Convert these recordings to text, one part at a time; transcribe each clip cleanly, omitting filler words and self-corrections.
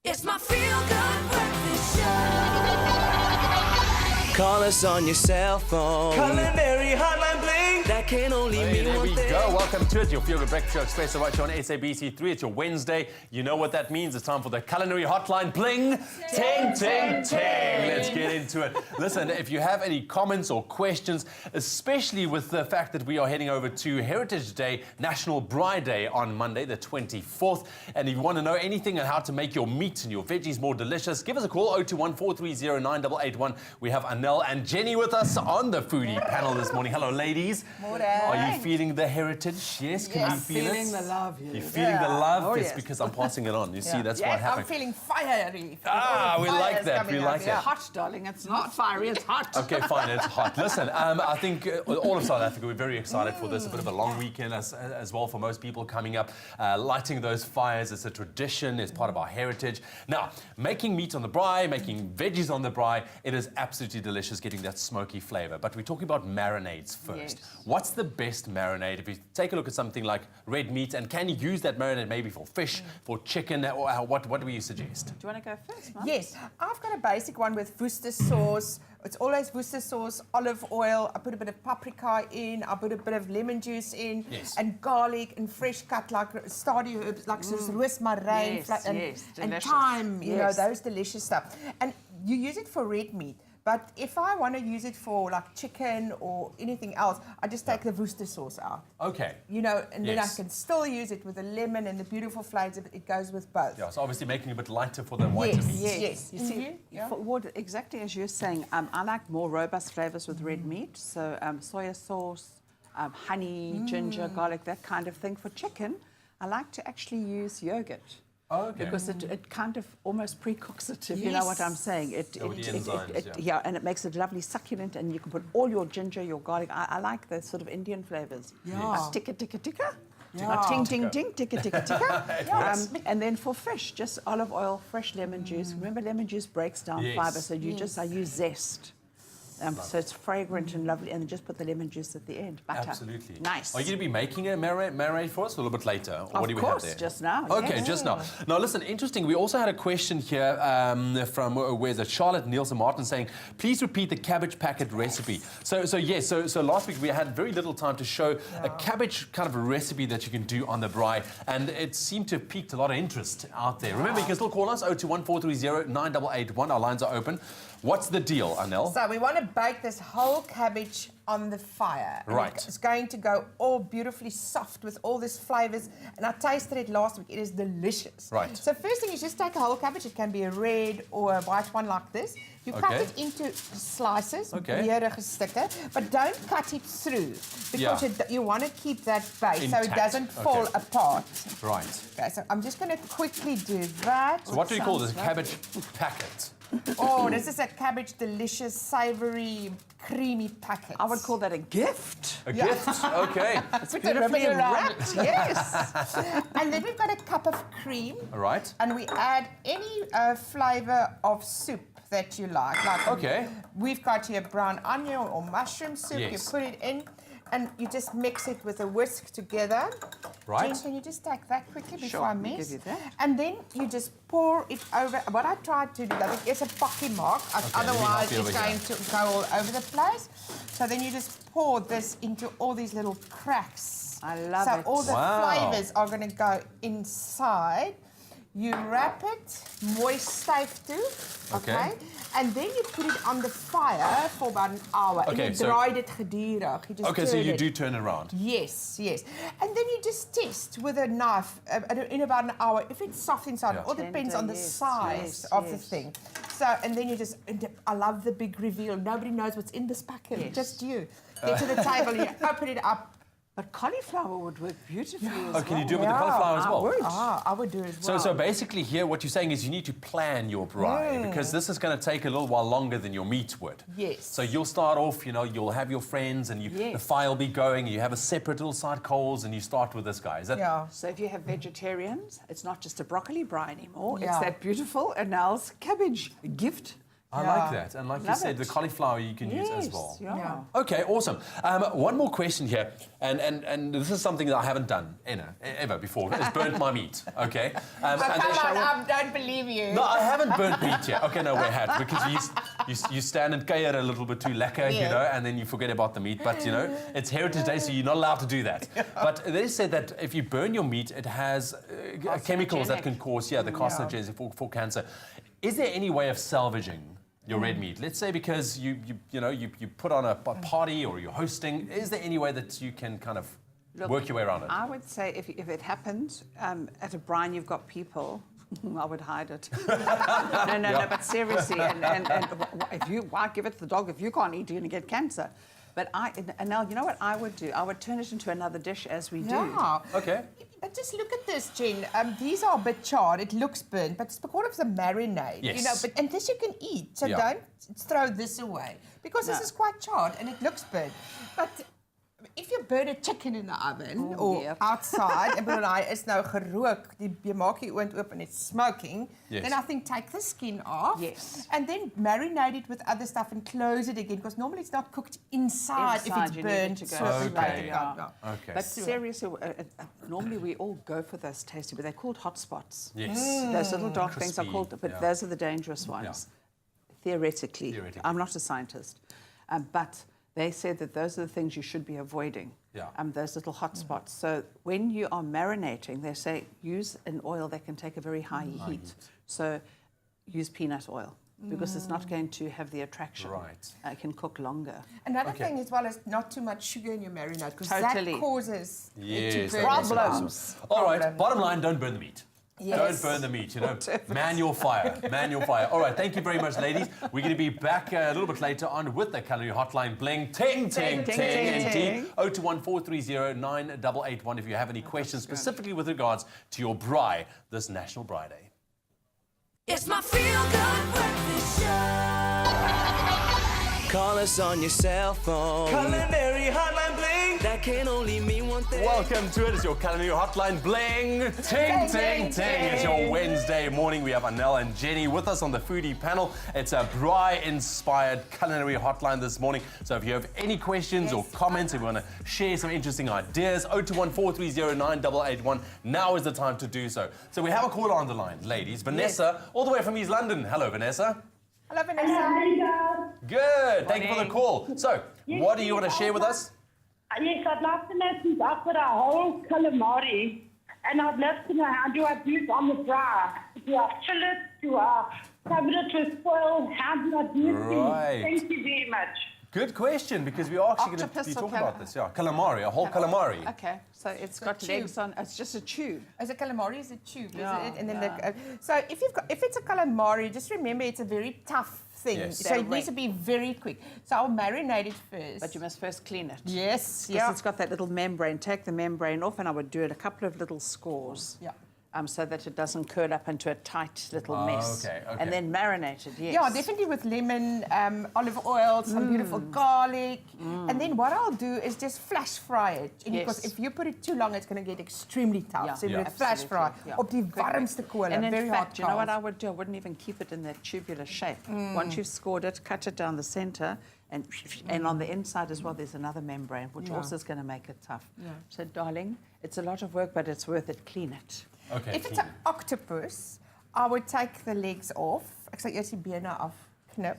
It's my feel-good breakfast show. Call us on your cell phone. Culinary Hotline Bling. That can only mean There one we thing. go. Welcome to it. Your Feel Good Breakfast Show, Expresso right here on SABC3. It's your Wednesday. You know what that means. It's time for the Culinary Hotline Bling. Ting, ting, ting. Let's get into it. Listen, if you have any comments or questions, especially with the fact that we are heading over to Heritage Day, National Braai Day on Monday, the 24th. And if you want to know anything on how to make your meat and your veggies more delicious, give us a call, 021 430 9881. We have Anel and Jenny with us on the Foodie panel this morning. Hello, ladies. Morning. Are you feeling the heritage? Yes, can you feel feeling it? the love. You're feeling the love? Oh, It's yes. because I'm passing it on. You see, that's what I'm happened. feeling fiery. We like that. We like It's that. hot, darling. It's not fiery, it's hot. Okay, fine, it's hot. Listen, I think all of South Africa, we're very excited for this. A bit of a long weekend as well for most people coming up. Lighting those fires, it's a tradition, it's part of our heritage. Now, making meat on the braai, making veggies on the braai, it is absolutely delicious getting that smoky flavor. But we're talking about marinades first. Yes. What's the best marinade? If you take a look at something like red meat, and can you use that marinade maybe for fish, for chicken, or what do you suggest? Do you want to go first, Mum? Yes, I've got a basic one with Worcester sauce. It's always Worcester sauce, olive oil. I put a bit of paprika in. I put a bit of lemon juice in, Yes. and garlic and fresh cut like stardy herbs, like rosemary Yes, and delicious. thyme. You know, Yes. those delicious stuff. And you use it for red meat. But if I want to use it for like chicken or anything else, I just take the Worcester sauce out. Okay. You know, and then I Yes. can still use it with the lemon and the beautiful flavours. It goes with both. Yeah, so obviously making it a bit lighter for the whiter meat. Yes. You see, for what, exactly as you're saying, I like more robust flavors with red meat. So soya sauce, honey, ginger, garlic, that kind of thing. For chicken, I like to actually use yogurt. Oh, okay. Because it kind of almost pre-cooks it, if you know what I'm saying. with the enzymes, Yeah, and it makes it lovely succulent, and you can put all your ginger, your garlic. I like the sort of Indian flavors. Yeah. Like tikka, tikka, tikka. Yeah. Ting, ting, ting, tikka, tikka, tikka. And then for fish, just olive oil, fresh lemon juice. Remember, lemon juice breaks down Yes. fibre, so I use zest. So it's fragrant and lovely, and then just put the lemon juice at the end. Butter. Absolutely. Nice. Are you going to be making a marinade for us a little bit later? Or what do we course, have there? just now, Okay, yes. just now. Now, listen, interesting. We also had a question here from where's it? Charlotte Nielsen Martin saying, please repeat the cabbage packet recipe. So last week we had very little time to show a cabbage kind of a recipe that you can do on the braai, and it seemed to have piqued a lot of interest out there. Remember, you can still call us 021 430 9881. Our lines are open. What's the deal, Anel? So we want to bake this whole cabbage on the fire. And Right. It's going to go all beautifully soft with all these flavors. And I tasted it last week. It is delicious. Right. So first thing is just take a whole cabbage. It can be a red or a white one like this. You cut Okay. it into slices, Okay. breedige stukken, but don't cut it through because Yeah. you want to keep that base so it Intact. doesn't fall Okay. apart. Right. Okay, so I'm just going to quickly do that. So what do you call this? A cabbage packet? Oh, this is a cabbage delicious, savory, creamy packet. I would call that a gift. A gift? Okay. Put the beautifully ribbon around wrapped. it. Yes. And then we've got a cup of cream. All right. And we add any flavour of soup that you like. Okay. We've got here brown onion or mushroom soup. Yes. You put it in and you just mix it with a whisk together. Right. Jen, can you just take that quickly before Sure, I I'll mess? give you that. And then you just pour it over. What I tried to do, is a pocky mark. let me help Otherwise, you over it's going to go all over the place. So then you just pour this into all these little cracks. I love so it. all the Wow. flavours are going to go inside. You wrap it, moist safe too, okay? And then you put it on the fire for about an hour. Okay, and you so- draai dit gedurig. You just Okay, so turn you it. do turn it around. Yes. And then you just test with a knife in about an hour if it's soft inside. Yeah. It all depends on the Tender, yes, size yes, of the yes. thing. So, and then you just, I love the big reveal. Nobody knows what's in this packet, Yes. just you. Get to the table, you open it up. But cauliflower would work beautifully as Oh, can you well. do it with the cauliflower as well? I would do as well. So basically here what you're saying is you need to plan your braai because this is going to take a little while longer than your meat would. Yes. So you'll start off, you'll have your friends and the Yes. fire will be going, you have a separate little side coals and you start with this guy. Is that Yeah. So if you have vegetarians, it's not just a broccoli braai anymore. Yeah. It's that beautiful Anel's cabbage gift I like that. And like you Love said, it. the cauliflower you can use as Yes, well. yeah. Okay, awesome. One more question here, and this is something that I haven't done ever before. It's burnt my meat. Okay. Oh, and come then- on, I don't believe you. No, I haven't burnt meat yet. Okay, no, we had because you stand and keier a little bit too lekker, you Yeah. know, and then you forget about the meat. But you know, it's Heritage Day, so you're not allowed to do that. But they said that if you burn your meat, it has chemicals that can cause the carcinogens for cancer. Is there any way of salvaging your red meat? Let's say because you put on a party or you're hosting. Is there any way that you can kind of work your way around it? I would say if it happened at a brine, you've got people. I would hide it. No, but seriously, and why give it to the dog if you can't eat, you're going to get cancer. But now you know what I would do? I would turn it into another dish as we do. Yeah. Okay. But just look at this, Jen. These are a bit charred. It looks burnt, but it's because of the marinade. Yes. You know, and this you can eat. So don't throw this away because this is quite charred and it looks burnt. But if you burn a chicken in the oven or outside, en hy is nou gerook, jy maak die oond oop and it's smoking, then I think take the skin off and then marinate it with other stuff and close it again because normally it's not cooked inside if it's you need it burnt. to go. So Okay. Okay. But seriously, normally we all go for those tasty, but they're called hot spots. Yes. Those little dark things are Crispy, called, but those are the dangerous ones. Theoretically. I'm not a scientist, but they said that those are the things you should be avoiding. Those little hot spots. So when you are marinating, they say use an oil that can take a very high heat. So use peanut oil because it's not going to have the attraction. Right. It can cook longer. Another thing as well is not too much sugar in your marinade because Totally. that causes it Yes, to burn. that makes Problems. sense. All right, bottom line, don't burn the meat. Yes. Don't burn the meat, you know. Manual fire, manual fire. All right, thank you very much, ladies. We're going to be back a little bit later on with the Culinary Hotline bling. Ting, ting, ting, indeed. 021 430 9881 if you have any questions specifically with regards to your braai this National Braai Day. It's my feel-good breakfast show. Call us on your cell phone. Culinary Hotline Bling. That can only mean one thing. Welcome to it. It's your Culinary Hotline bling. Ting, ting, ting. It's your Wednesday morning. We have Anel and Jenny with us on the Foodie panel. It's a braai-inspired Culinary Hotline this morning. So if you have any questions or comments, if you want to share some interesting ideas, 021 430 9881, now is the time to do so. So we have a caller on the line, ladies. Vanessa, all the way from East London. Hello, Vanessa. Hello, Vanessa. Good. Thank you for the call. So, what do you want to share with us? Yes, I'd love to know since I've got a whole calamari, and I'd love to know how do I do it on the braai? Do I chill it? Do I cover it with foil? How do I do it? Right. Thank you very much. Good question, because we are actually going to Octopus be or talking about this. Yeah, calamari, a whole calamari. Okay, so it's got tube. legs on. It's just a tube. As a calamari is a tube, Yeah, isn't it? And then yeah. so if it's a calamari, just remember it's a very tough thing. Yes. So it needs to be very quick. So I'll marinate it first. But you must first clean it. Yes, Because it's got that little membrane. Take the membrane off, and I would do it a couple of little scores. Yeah. So that it doesn't curl up into a tight little mess. okay. And then marinate it, yes. Yeah, definitely with lemon, olive oil, some beautiful garlic. And then what I'll do is just flash fry it. And because Yes. if you put it too long, it's going to get extremely tough. Yeah. So you Yeah. moet flash fry. Absolutely, yeah. Op die Quick, warmste kolle, And in very fact, hot you know what I coals. would do? I wouldn't even keep it in that tubular shape. Once you've scored it, cut it down the center, and on the inside as well, there's another membrane, which also is going to make it tough. So, darling, it's a lot of work, but it's worth it. Clean it. Okay. If it's an octopus, I would take the legs off. Ek sal eers die bene afknip.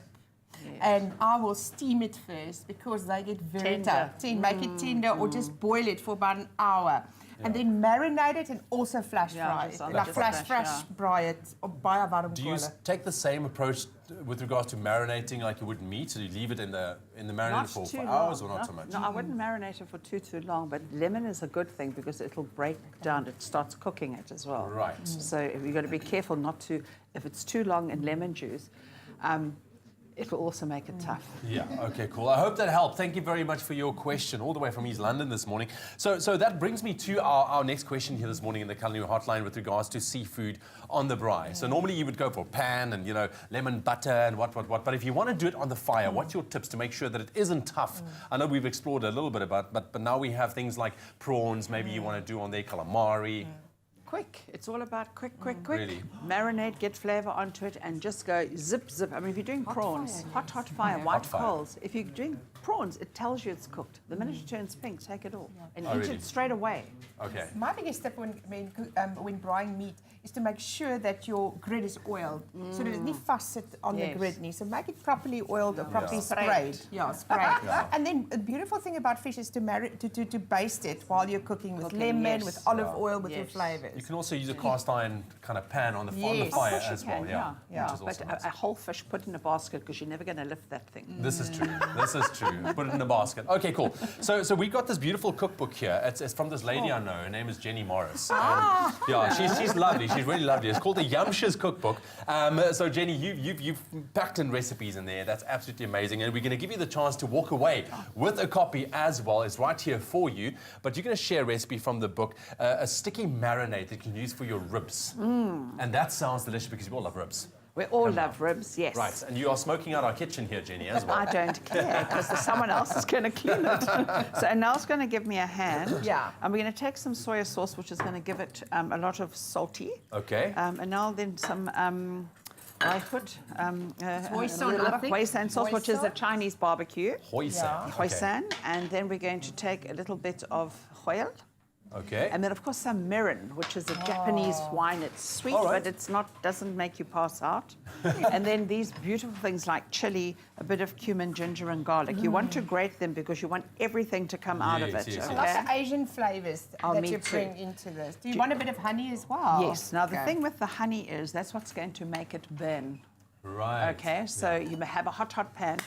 And I will steam it first because they get very Tender. tough. Make it tender or just boil it for about an hour. And then marinate it and also flash fry it. just on Like the flash flash, fry it op baie warm Do you kolle. take the same approach with regards to marinating like you would meat? So you leave it in the marinade Not for too hours long. or not so much? No, I wouldn't marinate it for too long, but lemon is a good thing because it'll break down. It starts cooking it as well. Right. So you've got to be careful not to, if it's too long in lemon juice, it will also make it tough. Yeah, okay, cool. I hope that helped. Thank you very much for your question, all the way from East London this morning. So that brings me to our next question here this morning in the Culinary Hotline with regards to seafood on the braai. So normally you would go for pan and, you know, lemon butter and what. But if you want to do it on the fire, what's your tips to make sure that it isn't tough? I know we've explored a little bit about, but now we have things like prawns, maybe you want to do on there calamari. Quick. It's all about quick. Really? Marinade, get flavor onto it, and just go zip. I mean, if you're doing prawns, hot fire, white fire. coals. If you're doing prawns, it tells you it's cooked. The minute it turns pink, take it off and eat really? it straight away. Okay. My biggest tip when frying meat is to make sure that your grid is oiled, so that it doesn't fast sit on the Yes. grid. Nie. So make it properly oiled or properly Sprayed. sprayed. Yeah, sprayed. And then the beautiful thing about fish is to baste it while you're cooking with lemon, yes. with olive oil, with your Yes. flavors. You can also use a cast iron kind of pan on the Yes. fire Of course as you well. can, Yeah. yeah. Which is But also nice. a whole fish put in a basket, because you're never going to lift that thing. This is true. This is true. Put it in a basket. Okay, cool. So we got this beautiful cookbook here. It's from this lady I know. Her name is Jenny Morris. Yeah, she's lovely. She's really lovely. It's called the Yumsh's Cookbook. So Jenny, you've packed in recipes in there. That's absolutely amazing. And we're going to give you the chance to walk away with a copy as well. It's right here for you. But you're going to share a recipe from the book, a sticky marinade that you can use for your ribs. And that sounds delicious because we all love ribs. We all love ribs, yes. Right, and you are smoking out our kitchen here, Jenny, as well. I don't care, because someone else is going to clean it. So Nell's going to give me a hand. Yeah. And we're going to take some soya sauce, which is going to give it a lot of salty. Okay. And now then some Hoisan, Hoisin, I think. Hoisin sauce, which is a Hoisin. Chinese barbecue. Hoisin. Yeah. Hoisin. And then we're going to take a little bit of hoil. Okay. And then, of course, some mirin, which is a Japanese wine. It's sweet, All right. but it's not, doesn't make you pass out. And then these beautiful things like chili, a bit of cumin, ginger, and garlic. You want to grate them because you want everything to come out of Yes, it. yes, I yes. love Okay? the Asian flavors Oh, that me you too. bring into this. Do you want a bit of honey as well? Yes. Now, the Okay. thing with the honey is that's what's going to make it burn. Right. Okay? So you may have a hot pan.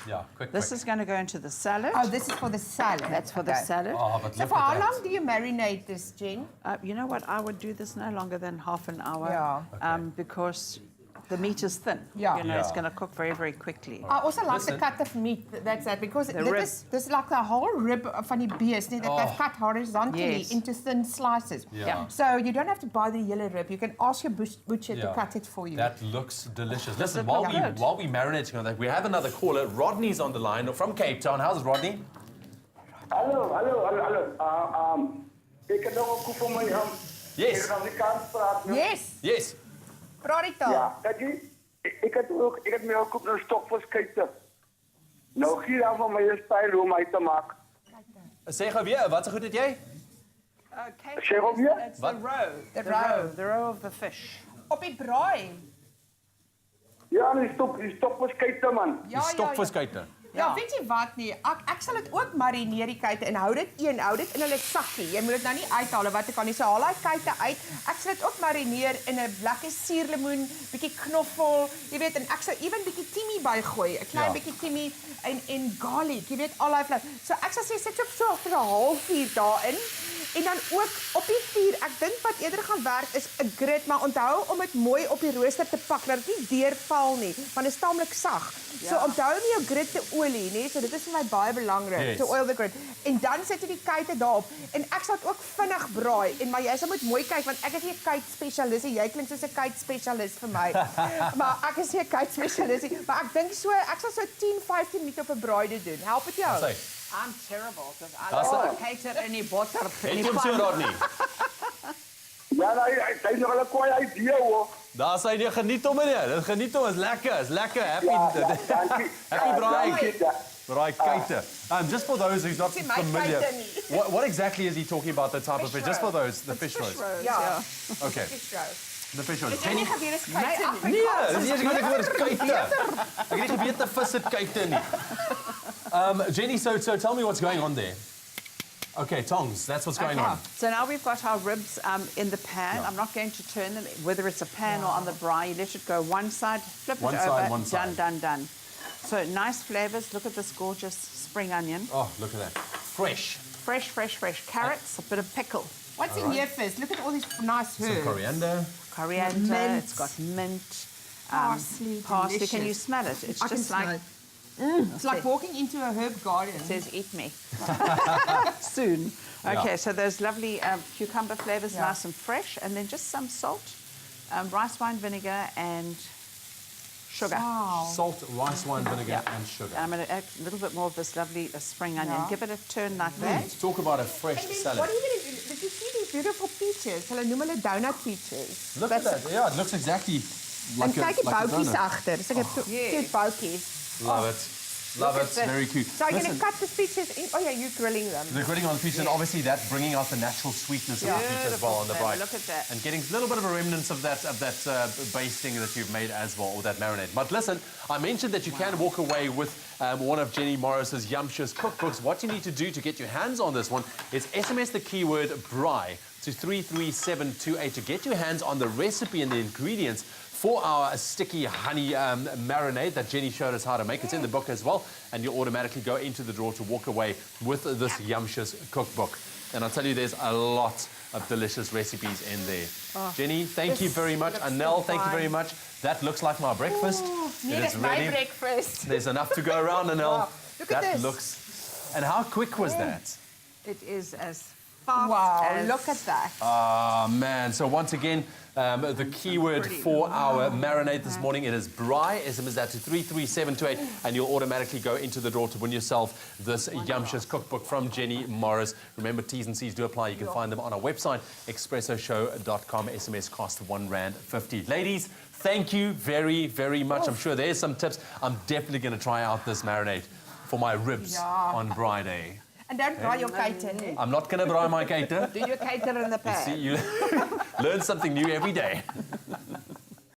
Yeah, quick. This is going to go into the salad. Oh, this is for the salad. That's for the Okay. salad. Oh, but So look for how at that. long do you marinate this, Jen? You know what? I would do this no longer than half an hour. Yeah. Because the meat is thin. Yeah. You know, it's Yeah. going to cook very, very quickly. I also like Listen. the cut of meat. That's that because The rib. this is like the whole rib van die beest, net that they've cut horizontally Yes. into thin slices. Yeah. So you don't have to buy the yellow rib. You can ask your butcher to cut it for you. That looks delicious. Listen, it while look good? we marinating on that, we have another caller. Rodney's on the line from Cape Town. How's it, Rodney? Hallo. Ik heb nog een koe van mij. Yes. Ik ga Afrikaans praten. Yes. Yes. Praat die taal. Ja, kijk je. Ik heb me ook op een stokvis kijken. Nou, hier aan van mijn stijl om mij te maken. Zeg gou weer, wat so goed het jy? Okay. Zeg op je? It's the roe. The roe. The roe of the fish. Op die braai. Ja, die stokvis kijken, man. Ja, Stokviskuite. Ja, weet jy wat nie? Ek sal dit ook marineer die kuite en hou dit hou dit in 'n sakkie. Jy moet dit nou nie uithaal wat ek kan nie. So haal daai kuite uit. Ek sal dit ook marineer in 'n lekker suurlemoen, bietjie knoffel, jy weet, en ek sal ewen bietjie timie bygooi, 'n klein Ja. bietjie timie en garlic, jy weet, al daai vleis. So ek sal sê sit so vir 'n halfuur daarin. En dan ook op die vuur. Ek dink wat eerder gaan werk is 'n grit, maar onthou om dit mooi op die rooster te pak dat dit nie deurval nie, want dit is taamlik sag. So onthou om jou grit te olie, nee, so dit is vir my baie belangrik, Yes. to oil the grit. En dan sit jy die kuite daarop en ek sal dit ook vinnig braai. En maar jy sal moet mooi kyk want ek is nie 'n kuit spesialis nie. Jy klink soos 'n kuit spesialis vir my. Maar ek is nie 'n kuit spesialis nie, maar ek dink so ek sal so 10-15 minute op 'n braai doen. Help dit jou? Sê. I'm terrible because I That's don't it. cater any butter. Het jy hom so, Rodney? Ja, hij is nog een kooi idee, hoor. Daar sê jy geniet hom meneer. Dit geniet hom, is lekker, is lekker. Happy dankie. Happy braai. dankie, ja. Braai kuite. Just for those who's not Sê my familiar. kuite nie. What exactly is he talking about, the type of fish? Just for those, the fish roast. Ja. Okay, Dis rou. the fish roast. Dit is nie gebeur is kuite nie. Nee, dis eers ek gehoor is kuite. Ek het nie geweet 'n vis het kuite nie. Jenny, so tell me what's going on there. Okay, tongs, that's what's going on. So now we've got our ribs in the pan. I'm not going to turn them, whether it's a pan or on the braai. You let it go one side, flip One it side, over, one side. done. So nice flavors. Look at this gorgeous spring onion. Oh, look at that. Fresh. Fresh. Carrots, a bit of pickle. What's in here first? Look at all these nice Some herbs. coriander. Coriander, Mint. it's got mint. Parsley, Parsley. Can delicious. you smell it? It's I can just smell like, it. It's like walking into a herb garden. it says eat me. Soon. Okay, Yeah. so those lovely cucumber flavors, Yeah. nice and fresh. And then just some salt, rice wine vinegar and sugar. Wow. Salt, rice wine vinegar, Yeah. and sugar. I'm going to add a little bit more of this lovely spring onion. Yeah. Give it a turn like that. Let's talk about a fresh And then salad. what are you going to do? Did you see these beautiful peaches. Hulle noem hulle donut peaches. Look at that. Yeah, it looks exactly like En kyk die like a boutjies donut. agter. Dis ek het cute boutjies. Love it. Love it. Very cute. So I'm going Listen, to cut the peaches in. Oh yeah, you're grilling them. the grilling on the peach, and obviously that bringing out the natural sweetness of the peach as well on the Beautiful, bright. look at that. And getting a little bit of a remnants of that basting that you've made as well, or that marinade. But listen, I mentioned that you can walk away with one of Jenny Morris's Yumptious cookbooks. What you need to do to get your hands on this one is SMS the keyword braai to 33728 to get your hands on the recipe and the ingredients for our sticky honey marinade that Jenny showed us how to make. It's in the book as well, and you'll automatically go into the draw to walk away with this Yumptious cookbook. And I'll tell you, there's a lot of delicious recipes in there. Jenny, thank you very much. Anel, thank you very much. That looks like my breakfast. Nee, It is dis my ready. breakfast. There's enough to go around, Anel. Look at That this. looks... And how quick was that? It is as fast Wow, as... look at that. Ah, man. So once again, the keyword for our marinade this morning, it is braai. SMS that to 33728, and you'll automatically go into the draw to win yourself this Yumptious cookbook from Jenny Morris. Remember, T's and C's do apply. You can find them on our website, expressoshow.com. SMS cost R1.50. Ladies, thank you very, very much. I'm sure there's some tips. I'm definitely going to try out this marinade for my ribs on braai day. And don't braai your kater, hè? I'm not going to braai my kater. Do your kater in the pan. See, you learn something new every day.